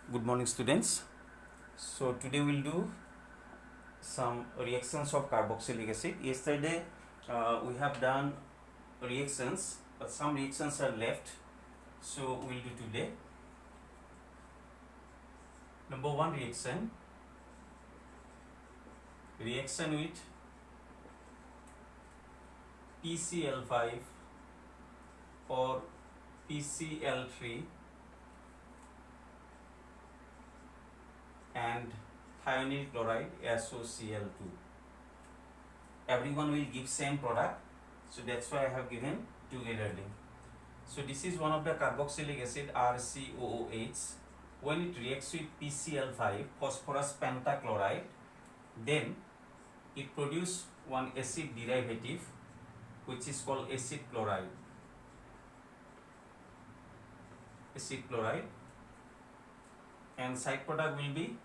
Good morning, students. So today we'll do some reactions of carboxylic acid. Yesterday we have done reactions, but some reactions are left. So we'll do today. Number one reaction with PCl5 or PCl3 and thionyl chloride SOCl2. Everyone will give same product, so that's why I have given togetherly. So this is one of the carboxylic acid RCOOH. When it reacts with PCl5 phosphorus pentachloride, then it produces one acid derivative which is called acid chloride. And side product will be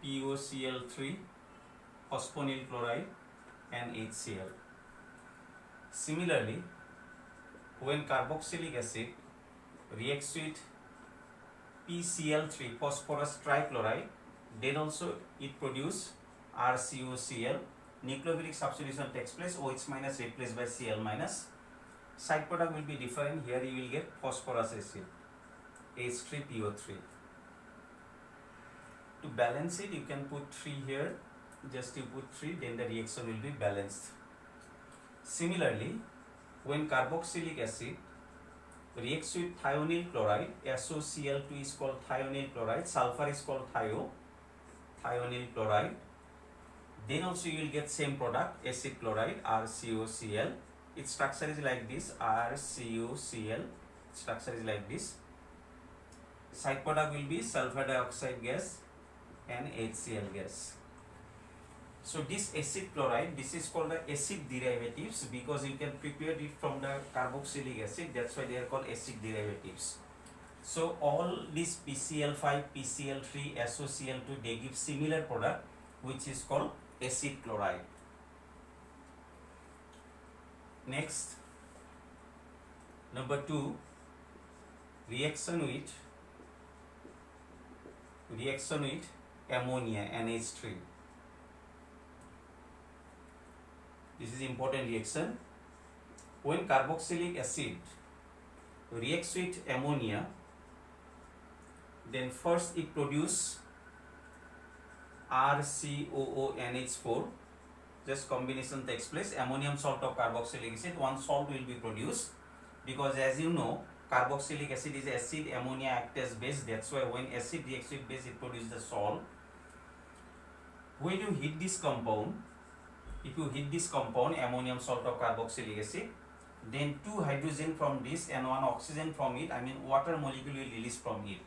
POCl3, phosphonyl chloride and HCl. Similarly, when carboxylic acid reacts with PCl3, phosphorus trichloride, then also it produces RCOCl. Nucleophilic substitution takes place, OH minus replaced by Cl minus. Side product will be different. Here you will get phosphorus acid, H3PO3. To balance it, you can put 3 here. Just you put 3, then the reaction will be balanced. Similarly, when carboxylic acid reacts with thionyl chloride, SOCl2 is called thionyl chloride, sulfur is called thionyl chloride. Then also you will get same product, acid chloride, RCOCl. Its structure is like this, RCOCl. Structure is like this. Side product will be sulfur dioxide gas and HCl gas. So this acid chloride, this is called the acid derivatives because you can prepare it from the carboxylic acid. That's why they are called acid derivatives. So all these PCl5, PCl3, SOCl2, they give similar product which is called acid chloride. Next, number 2, reaction with ammonia, NH3. This is important reaction. When carboxylic acid reacts with ammonia, then first it produces RCOONH4. Just combination takes place. Ammonium salt of carboxylic acid, one salt will be produced because as you know, carboxylic acid is acid, ammonia act as base. That's why when acid reacts with base, it produces the salt. When you heat this compound, if you heat this compound, ammonium salt of carboxylic acid, then 2 hydrogen from this and 1 oxygen from it, water molecule will release from it.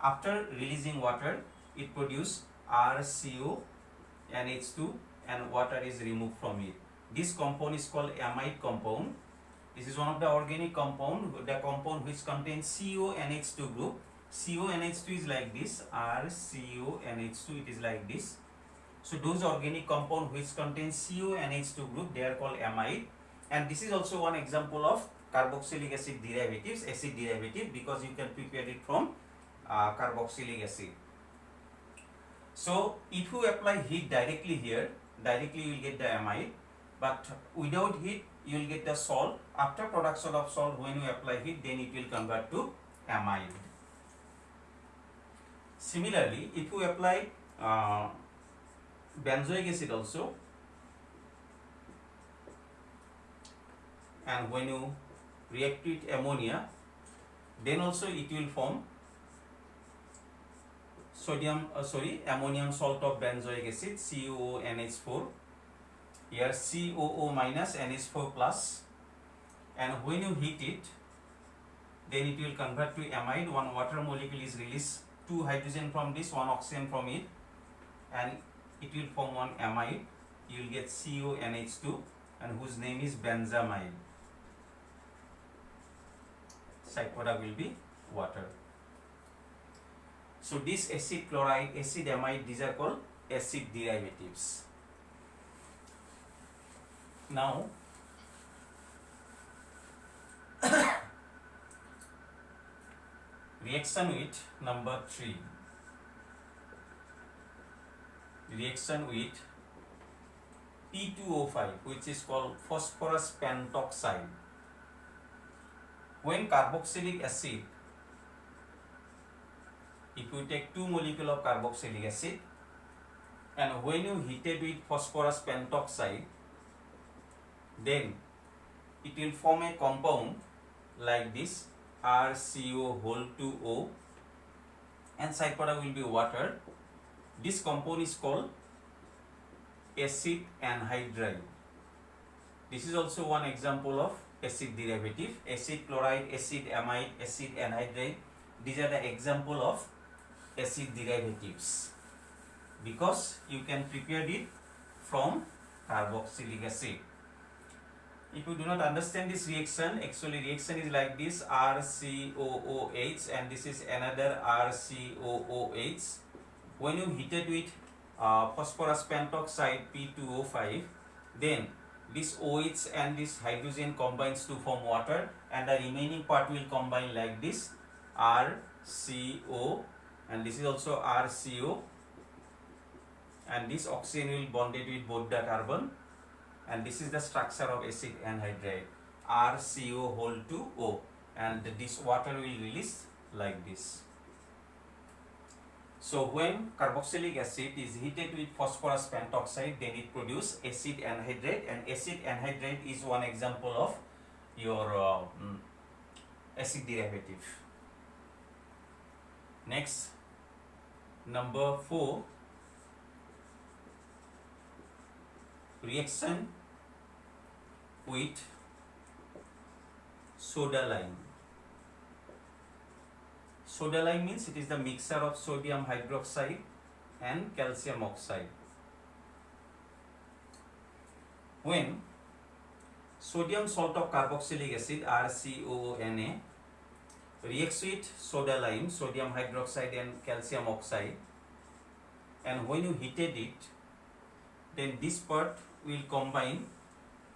After releasing water, it produces RCONH2 and water is removed from it. This compound is called amide compound. This is one of the organic compound, the compound which contains CONH2 group. CONH2 is like this, RCONH2, it is like this. So those organic compound which contain CONH2 group, they are called amide. And this is also one example of carboxylic acid derivatives, acid derivative, because you can prepare it from carboxylic acid. So if you apply heat directly here, directly you will get the amide, but without heat you will get the salt. After production of salt, when you apply heat, then it will convert to amide. Similarly, if you apply benzoic acid also, and when you react with ammonia, then also it will form ammonium salt of benzoic acid, COONH4. Here COO minus NH4 plus, and when you heat it, then it will convert to amide. 1 water molecule is released, 2 hydrogen from this, 1 oxygen from it, and it will form one amide. You will get CONH2 and whose name is benzamide. Side product will be water. So this acid chloride, acid amide, these are called acid derivatives. Now reaction with number 3. Reaction with P2O5, which is called phosphorus pentoxide. When carboxylic acid, if you take 2 molecules of carboxylic acid and when you heat it with phosphorus pentoxide, then it will form a compound like this, RCO whole 2O, and side product will be water. This compound is called acid anhydride. This is also one example of acid derivative. Acid chloride, acid amide, acid anhydride. These are the example of acid derivatives because you can prepare it from carboxylic acid. If you do not understand this reaction, actually reaction is like this, RCOOH, and this is another RCOOH. When you heat it with phosphorus pentoxide P2O5, then this OH and this hydrogen combines to form water, and the remaining part will combine like this, RCO, and this is also RCO, and this oxygen will bond it with both the carbon, and this is the structure of acid anhydride, RCO whole 2O, and this water will release like this. So when carboxylic acid is heated with phosphorus pentoxide, then it produces acid anhydride, and acid anhydride is one example of your acid derivative. Next, number 4, reaction with soda lime. Soda lime means it is the mixture of sodium hydroxide and calcium oxide. When sodium salt of carboxylic acid, RCOONA, reacts with soda lime, sodium hydroxide and calcium oxide, and when you heated it, then this part will combine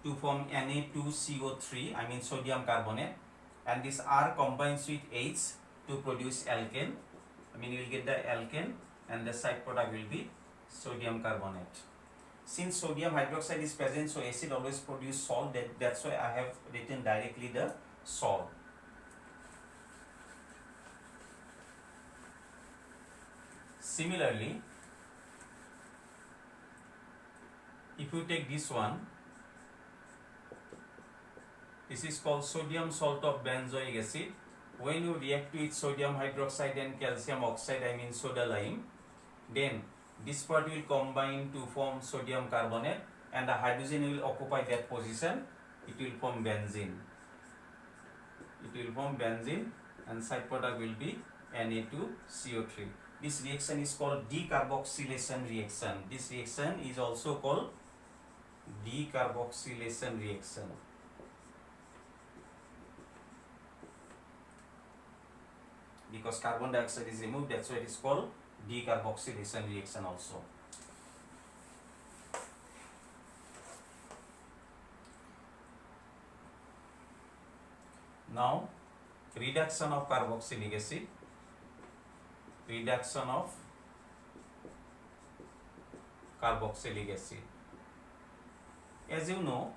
to form Na2CO3, I mean sodium carbonate, and this R combines with H to produce alkane. I mean you will get the alkane, and the side product will be sodium carbonate. Since sodium hydroxide is present, so acid always produce salt, that's why I have written directly the salt. Similarly, if you take this one, this is called sodium salt of benzoic acid. When you react with sodium hydroxide and calcium oxide, I mean soda lime, then this part will combine to form sodium carbonate, and the hydrogen will occupy that position. It will form benzene. It will form benzene, and side product will be Na2CO3. This reaction is called decarboxylation reaction. This reaction is also called decarboxylation reaction. Because carbon dioxide is removed, that's why it is called decarboxylation reaction also. Now, reduction of carboxylic acid, reduction of carboxylic acid. As you know,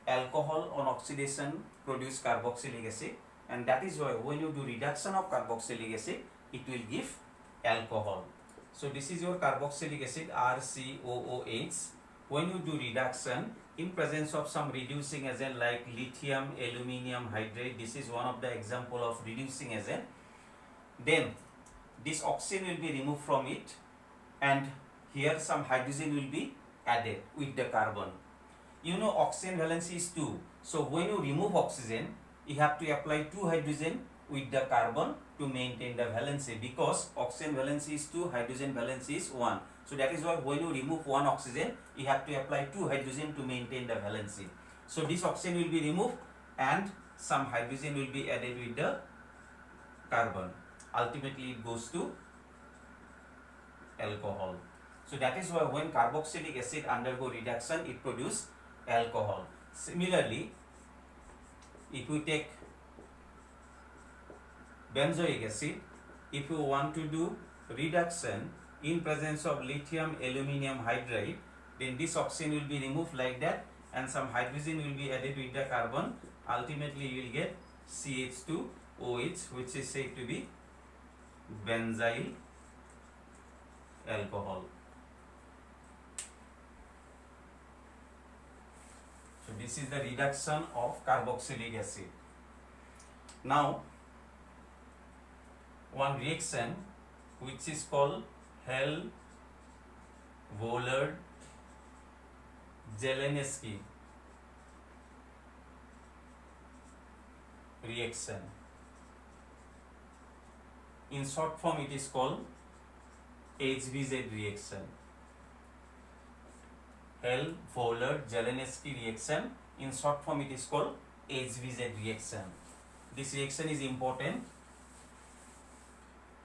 alcohol on oxidation produce carboxylic acid, and that is why when you do reduction of carboxylic acid, it will give alcohol. So this is your carboxylic acid, RCOOH. When you do reduction in presence of some reducing agent like lithium aluminium hydrate, this is one of the example of reducing agent, then this oxygen will be removed from it, and here some hydrogen will be added with the carbon. You know oxygen valency is 2, so when you remove oxygen, you have to apply 2 hydrogen with the carbon to maintain the valency, because oxygen valency is 2, hydrogen valency is 1. So that is why when you remove one oxygen, you have to apply 2 hydrogen to maintain the valency. So this oxygen will be removed and some hydrogen will be added with the carbon. Ultimately it goes to alcohol. So that is why when carboxylic acid undergo reduction, it produces alcohol. Similarly, if we take benzoic acid. If you want to do reduction in presence of lithium aluminum hydride, then this oxygen will be removed like that, and some hydrogen will be added with the carbon. Ultimately you will get CH2OH, which is said to be benzyl alcohol. So this is the reduction of carboxylic acid. Now one reaction which is called Hell-Vollard-Jelenski reaction. In short form it is called HVZ reaction. Hell-Vollard-Jelenski reaction. In short form it is called HVZ reaction. This reaction is important.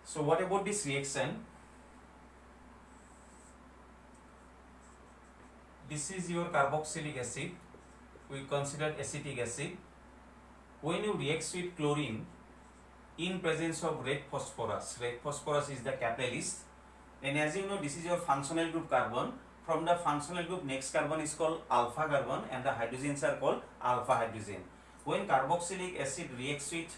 So what about this reaction? This is your carboxylic acid. We consider acetic acid. When you react with chlorine in presence of red phosphorus is the catalyst. And as you know, this is your functional group carbon. From the functional group, next carbon is called alpha carbon, and the hydrogens are called alpha hydrogen. When carboxylic acid reacts with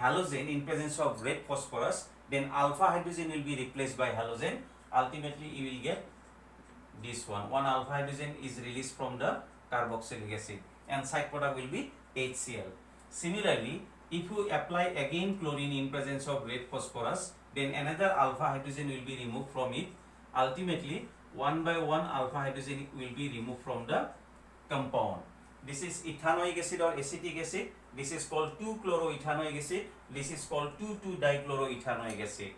halogen in presence of red phosphorus, then alpha hydrogen will be replaced by halogen. Ultimately you will get this one. One alpha hydrogen is released from the carboxylic acid, and side product will be HCl. Similarly, if you apply again chlorine in presence of red phosphorus, then another alpha hydrogen will be removed from it. Ultimately, one by one alpha hydrogen will be removed from the compound. This is ethanoic acid or acetic acid. This is called 2-chloroethanoic acid. This is called 2,2-dichloroethanoic acid.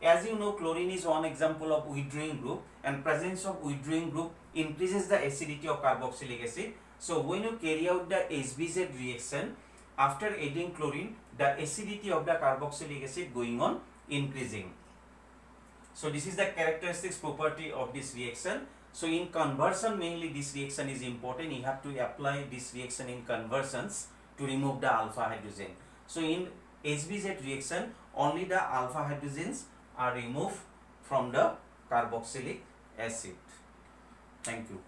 As you know, chlorine is one example of withdrawing group, and presence of withdrawing group increases the acidity of carboxylic acid. So when you carry out the HBZ reaction, after adding chlorine, the acidity of the carboxylic acid going on increasing. So this is the characteristics property of this reaction. So in conversion, mainly this reaction is important. You have to apply this reaction in conversions to remove the alpha hydrogen. So in HBZ reaction, only the alpha hydrogens are removed from the carboxylic acid. Thank you.